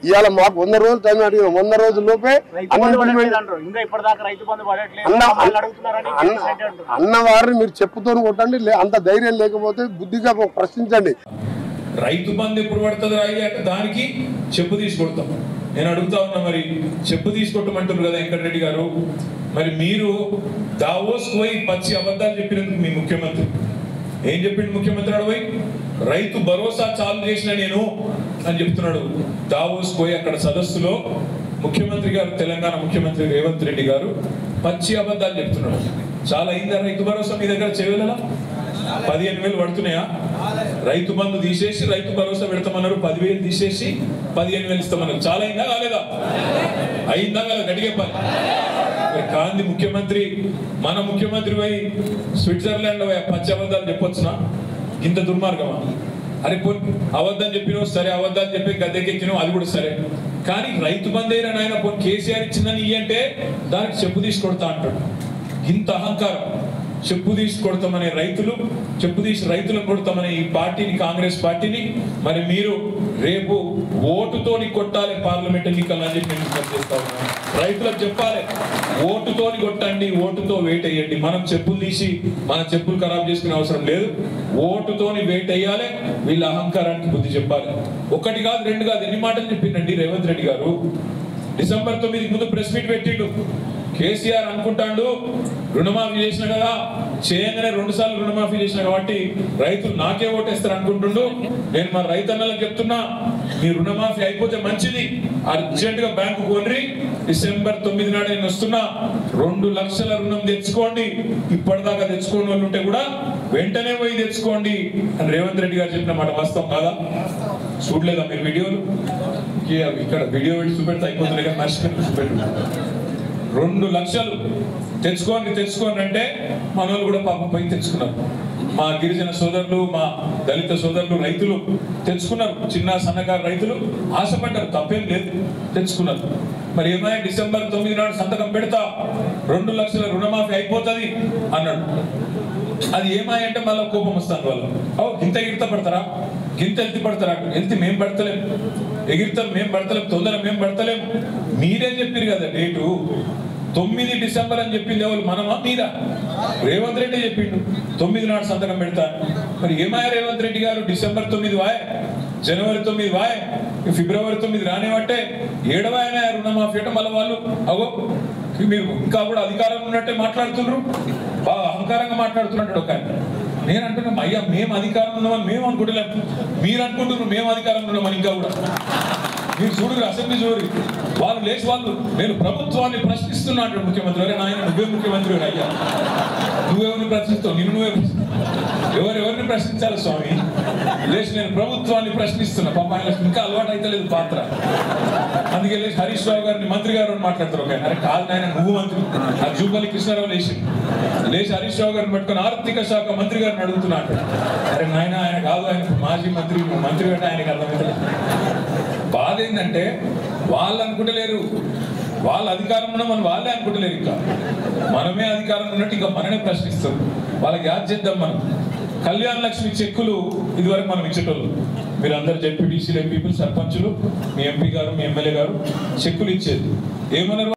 ఇవాళ మాకు 100 రోజులు టైం అడిగిన 100 రోజుల లోపే అన్నవారిని మీరు చెప్పుతోని కొట్టండి, అంత ధైర్యం లేకపోతే బుద్ధిగా ప్రశ్నించండి. రైతు బంధు ఎప్పుడు పడుతుంది రాయి అంటే దానికి చెప్పు తీసుకొడతాం. నేను అడుగుతా ఉన్నా, మరి చెప్పు తీసుకొట్టమంటారు కదా వెంకటరెడ్డి గారు, మరి మీరు దావోస్ పోయి పచ్చి అబద్ధాలు చెప్పినందుకు మీ ముఖ్యమంత్రి ఏం చెప్పిండు? ముఖ్యమంత్రి అడవై రైతు భరోసా చాలు చేసిన నేను అని చెప్తున్నాడు. దావోస్ పోయి అక్కడ సదస్సులో ముఖ్యమంత్రి గారు, తెలంగాణ ముఖ్యమంత్రి రేవంత్ రెడ్డి గారు పచ్చి అబద్ధాలు చెప్తున్నాడు. చాలా అయిందా రైతు భరోసా మీ దగ్గర? చేయగలరా? 15,000 పడుతున్నాయా? రైతు బంధు తీసేసి రైతు భరోసా పెడతామన్నారు, 10,000 తీసేసి 15,000 ఇస్తామన్నారు. చాలా అయిందా కాలేదా? అయిందా కదా? గట్టిగా చెప్పాలి. కాంది ముఖ్యమంత్రి, మన ముఖ్యమంత్రి పోయి స్విట్జర్లాండ్ పచ్చి అబద్ధాలు చెప్పొచ్చునా? ఇంత దుర్మార్గమా? అరే పోనీ అబద్ధం చెప్పినావు సరే, అబద్ధాలు చెప్పి గద్దెకెక్కినావు అది కూడా సరే, కానీ రైతు బంధు అయినా నాయన పోనీ కేసీఆర్ ఇచ్చిందని అంటే దానికి చెప్పు తీసుకొడతా అంటాడు. ఇంత అహంకారం. చెప్పు తీసి కొడతామనే రైతులు, చెప్పు తీసి రైతులకు కొడతామనే ఈ పార్టీని, కాంగ్రెస్ పార్టీని మరి మీరు రేపు ఓటుతోని కొట్టాలి పార్లమెంట్ ఎన్నికలు అని చెప్పి నేను చేస్తా ఉన్నాను. రైతులకు చెప్పాలి, ఓటుతోని కొట్టండి, ఓటుతో వేట్ వేయండి. మనం చెప్పులు తీసి మన చెప్పులు ఖరాబ్ చేసుకునే అవసరం లేదు. ఓటుతోని వేట్ వేయాలి. వీళ్ళ అహంకారానికి బుద్ధి చెప్పాలి. 1 కాదు 2 కాదు, ఎన్ని మాటలు చెప్పిండండి రేవంత్ రెడ్డి గారు. డిసెంబర్ 9 ముందు ప్రెస్ మీట్ పెట్టిండు. కేసీఆర్ అనుకుంటాడు రుణమాఫీ చేసిన కదా, చేయగానే 2 సార్లు రుణమాఫీ చేసిన కాబట్టి రైతులు నాకే ఓటేస్తారు అనుకుంటుండు. నేను మా రైతన్నలకు చెప్తున్నా, మీ రుణమాఫీ అయిపోతే మంచిది, అర్జెంట్ గా బ్యాంకు కొనరి, డిసెంబర్ 9 నాడు నేను వస్తున్నా, 2 లక్షల రుణం తెచ్చుకోండి, ఇప్పటిదాకా తెచ్చుకోని వాళ్ళు ఉంటే కూడా వెంటనే పోయి తెచ్చుకోండి అని రేవంత్ రెడ్డి గారు చెప్పిన మాట వాస్తవం కాదా? చూడలేదా మీరు వీడియోలు? ఇక్కడ వీడియో పెట్టి చూపెడితే అయిపోతుంది కదా, మర్చిపోయి చూపెట్టు. 2 లక్షలు తెచ్చుకోండి అంటే మన వాళ్ళు కూడా పాపం పోయి తెచ్చుకున్నారు. మా గిరిజన సోదరులు, మా దళిత సోదరులు, రైతులు తెచ్చుకున్నారు. చిన్న సన్నకారు రైతులు ఆశపడ్డారు, తప్పేం లేదు, తెచ్చుకున్నారు. మరి ఏమైనా డిసెంబర్ 9 నాడు సంతకం పెడతా 2 లక్షల రుణమాఫీ అయిపోతుంది అన్నాడు. అది ఏమాయంటే మళ్ళీ కోపం వస్తాను వాళ్ళు. గింత ఎగిరిత పడతారా, గింత ఎత్తి పడతారా? ఎత్తి మేము పడతలేం, ఎగిరితాం మేము పడతలేం, తొందర మేము పడతలేం. మీరే చెప్పారు కదా డేటు 9 డిసెంబర్ అని చెప్పింది ఎవరు? మనమా మీరా? రేవంత్ రెడ్డి చెప్పిండు 9 నాడు సంతకం పెడతా. మరి ఏమాయ రేవంత్ రెడ్డి గారు? డిసెంబర్ 9 వాయ్, జనవరి 9 వాయ్, ఫిబ్రవరి 9 రానివంటే 7వ ఆయన రుణమాఫీ అంటే మళ్ళీ వాళ్ళు అగో మీరు ఇంకా కూడా అధికారం ఉన్నట్టే మాట్లాడుతున్నారు, బాగా అహంకారంగా మాట్లాడుతున్నట్టు ఒక ఆయన. నేను అంటున్నాం అయ్యా మేము అధికారం ఉన్నామని మేము అనుకుంటలేము, మీరు అనుకుంటున్నారు మేము అధికారం ఉన్నామని. ఇంకా కూడా మీరు చూడరు, అసెంబ్లీ చూడరు, వాళ్ళు లేచి వాళ్ళు నేను ప్రభుత్వాన్ని ప్రశ్నిస్తున్నాడు ముఖ్యమంత్రి. అరే నాయన నువ్వే ముఖ్యమంత్రి అయ్యా, నువ్వెవరిని ప్రశ్నిస్తావు? నిన్ను నువ్వే ఎవరిని ప్రశ్నించాలి స్వామి? లేచి నేను ప్రభుత్వాన్ని ప్రశ్నిస్తున్నా. పాప ఆయన ఇంకా అలవాటు అయితే లేదు పాత్ర, అందుకే లేచి హరీష్ రావు గారిని మంత్రి గారు అని మాట్లాడతారు. ఒక అరే కాదు నాయన నువ్వు మంత్రి. ఆ జూపల్లి కృష్ణారావు లేచి హరీష్ రావు గారిని పట్టుకొని ఆర్థిక శాఖ మంత్రి గారిని అడుగుతున్నాడు. అరే నాయన ఆయన కాదు, ఆయన మాజీ మంత్రి, మంత్రి అంటే ఆయనకి అర్థమవుతలేదు. బాధ ఏంటంటే వాళ్ళు అనుకుంటలేరు, వాళ్ళ అధికారం ఉన్నామని వాళ్ళే అనుకుంటలేరు, ఇంకా మనమే అధికారం ఉన్నట్టు ఇంకా మననే ప్రశ్నిస్తారు. వాళ్ళకి యాద్ చేద్దాం. మనం కళ్యాణ లక్ష్మి చెక్కులు ఇదివరకు మనం ఇచ్చేటోళ్ళు, మీరు అందరు జెడ్పీటీసీలు, ఎంపీలు, సర్పంచులు, మీ ఎంపీ గారు, మీ ఎమ్మెల్యే గారు చెక్కులు ఇచ్చేది. ఏమన్నారు?